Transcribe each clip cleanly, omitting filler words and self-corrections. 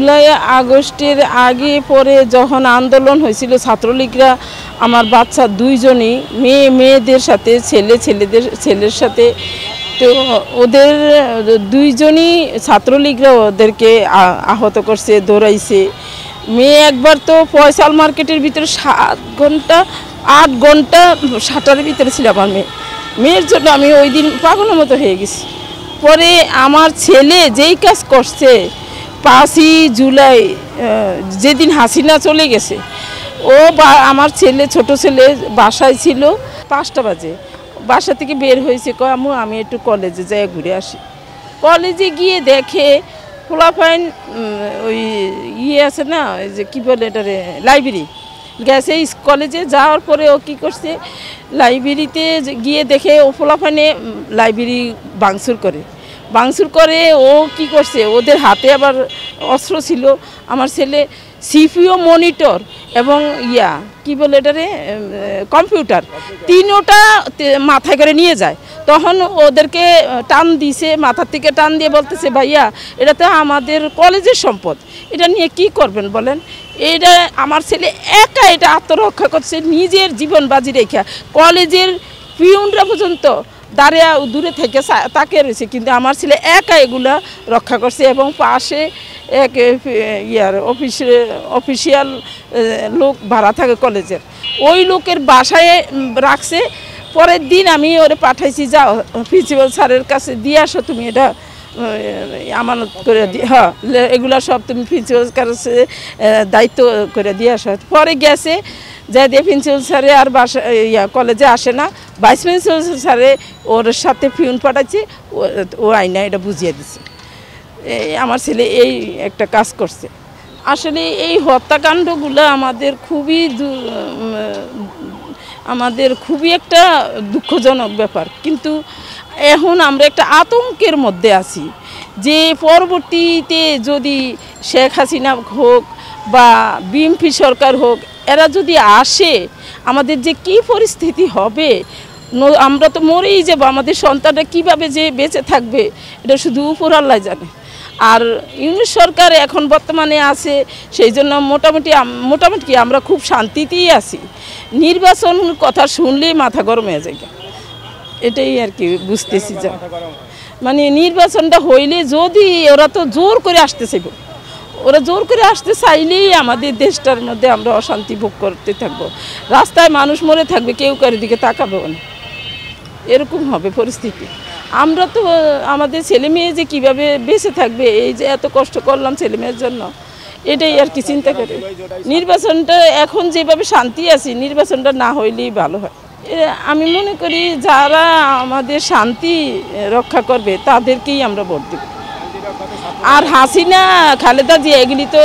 জুলাই আগস্টের আগে পরে যখন আন্দোলন হয়েছিল ছাত্রলীগরা আমার বাচ্চা দুইজনই মেয়েদের সাথে ছেলের সাথে তো ওদের দুইজনই ছাত্রলীগরা ওদেরকে আহত করছে, দৌড়াইছে। মেয়ে একবার তো ফয়সাল মার্কেটের ভিতরে 8 ঘন্টা শাটারের ভিতরে ছিল আমার মেয়ের জন্য আমি ওই দিন পাগলের মতো হয়ে গেছি। পরে আমার ছেলে যেই কাজ করছে 5ই জুলাই যেদিন হাসিনা চলে গেছে, আমার ছোট ছেলে বাসায় ছিল 5টা বাজে, বাসা থেকে বের হয়েছে, কয় আম্মু আমি একটু কলেজে যাই ঘুরে আসি। কলেজে গিয়ে দেখে পোলাপাইন ওই আছে না, ওই যে কী বলে এটারে, লাইব্রেরি গেছে। কলেজে যাওয়ার পরে ও কী করছে, লাইব্রেরিতে গিয়ে দেখে ও পোলাপাইনে লাইব্রেরি ভাঙচুর করে ও কি করছে, ওদের হাতে আবার অস্ত্র ছিল। আমার ছেলে সিপিইউ মনিটর এবং কি বলে এটারে কম্পিউটার তিনোটা মাথায় করে নিয়ে যায়। তখন ওদেরকে টান দিছে, মাথার থেকে টান দিয়ে বলতেছে ভাইয়া এটা তো আমাদের কলেজের সম্পদ, এটা নিয়ে কি করবেন বলেন। এটা আমার ছেলে একা এটা আত্মরক্ষা করছে, নিজের জীবন বাজি রেখা। কলেজের পিউনরা পর্যন্ত দাঁড়িয়ে দূরে থেকে তাকে রয়েছে, কিন্তু আমার ছেলে একা এগুলা রক্ষা করছে। এবং পাশে এক অফিসিয়াল লোক ভাড়া থাকে কলেজের, ওই লোকের বাসায় রাখছে। পরের দিন আমি ওরে পাঠাইছি, যাও প্রিন্সিপাল স্যারের কাছে দিয়ে আসো, তুমি এটা আমানত করে এগুলা সব তুমি প্রিন্সিপাল কাছে দায়িত্ব করে দিয়ে আসো। পরে গেছে, যাই দিয়ে প্রিন্সিপাল স্যারে আর কলেজে আসে না, ভাইস প্রিন্সিপাল স্যারে ওর সাথে পিউন পাঠাচ্ছে, ও আইনা এটা বুঝিয়ে দিছে। আমার ছেলে এই একটা কাজ করছে। আসলে এই হত্যাকাণ্ডগুলো আমাদের খুবই একটা দুঃখজনক ব্যাপার। কিন্তু এখন আমরা একটা আতঙ্কের মধ্যে আছি যে পরবর্তীতে যদি শেখ হাসিনা হোক বা বিএনপি সরকার হোক, এরা যদি আসে আমাদের যে কি পরিস্থিতি হবে, আমরা তো মরেই যাব। আমাদের সন্তানরা কিভাবে যে বেঁচে থাকবে এটা শুধু উপর আল্লাহ জানে। আর ইউনিট সরকার এখন বর্তমানে আছে, সেই জন্য মোটামুটি আমরা খুব শান্তিতেই আছি। নির্বাচন কথা শুনলেই মাথা গরম হয়ে যায়, এটাই আর কি বুঝতেছি। যা মানে নির্বাচনটা হইলে যদি ওরা তো জোর করে আসতে চাইব, ওরা জোর করে আসতে চাইলেই আমাদের দেশটার মধ্যে আমরা অশান্তি ভোগ করতে থাকবো, রাস্তায় মানুষ মরে থাকবে, কেউ কারোর দিকে তাকাবেও না, এরকম হবে পরিস্থিতি। আমরা তো আমাদের ছেলে মেয়ে যে কীভাবে বেঁচে থাকবে, এই যে এত কষ্ট করলাম ছেলে মেয়ের জন্য, এটাই আর কি চিন্তা করে। নির্বাচনটা এখন যেভাবে শান্তি আছি, নির্বাচনটা না হইলেই ভালো হয়। আমি মনে করি যারা আমাদের শান্তি রক্ষা করবে তাদেরকেই আমরা ভোট দেব। আর হাসিনা খালেদা জিয়া এগুলি তো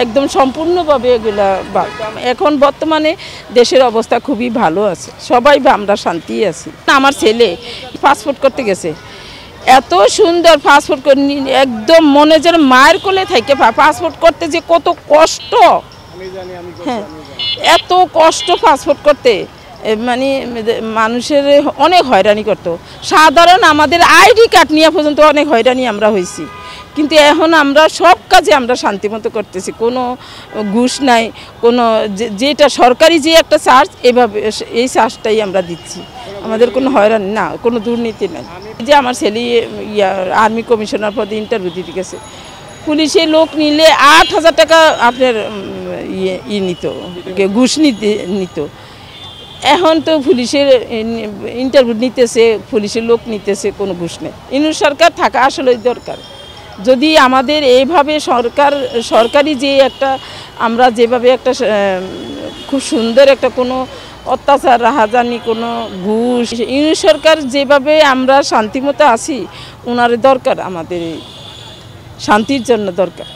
একদম সম্পূর্ণভাবে এগুলা। এখন বর্তমানে দেশের অবস্থা খুবই ভালো আছে, সবাই আমরা শান্তি আছি। আমার ছেলে পাসপোর্ট করতে গেছে, এত সুন্দর পাসপোর্ট করে, একদম মনে যেন মায়ের কোলে থেকে পাসপোর্ট করতে যে কত কষ্ট, হ্যাঁ এত কষ্ট পাসপোর্ট করতে, মানে মানুষের অনেক হয়রানি করতো। সাধারণ আমাদের আইডি কার্ড নিয়ে পর্যন্ত অনেক হয়রানি আমরা হয়েছি, কিন্তু এখন আমরা সব কাজে আমরা শান্তিমতো করতেছি, কোনো ঘুষ নাই, কোনো যেটা সরকারি যে একটা চার্জ, এভাবে এই চার্জটাই আমরা দিচ্ছি। আমাদের কোনো হয়রানি না, কোনো দুর্নীতি নাই। যে আমার ছেলে আর্মি কমিশনার পদে ইন্টারভিউ দিতে গেছে, পুলিশে লোক নিলে 8,000 টাকা আপনার নিত, ঘুষ নিত। এখন তো পুলিশের ইন্টারভিউ নিতেছে, পুলিশের লোক নিতেছে, কোনো ঘুষ নেই। ইউনিট সরকার থাকা আসলে দরকার। যদি আমাদের এইভাবে সরকারি যে একটা আমরা যেভাবে একটা খুব সুন্দর একটা কোনো অত্যাচার, রাহাজানি, কোনো ঘুষ, ইউনিট সরকার যেভাবে আমরা শান্তিমতো আছি, ওনার দরকার, আমাদের শান্তির জন্য দরকার।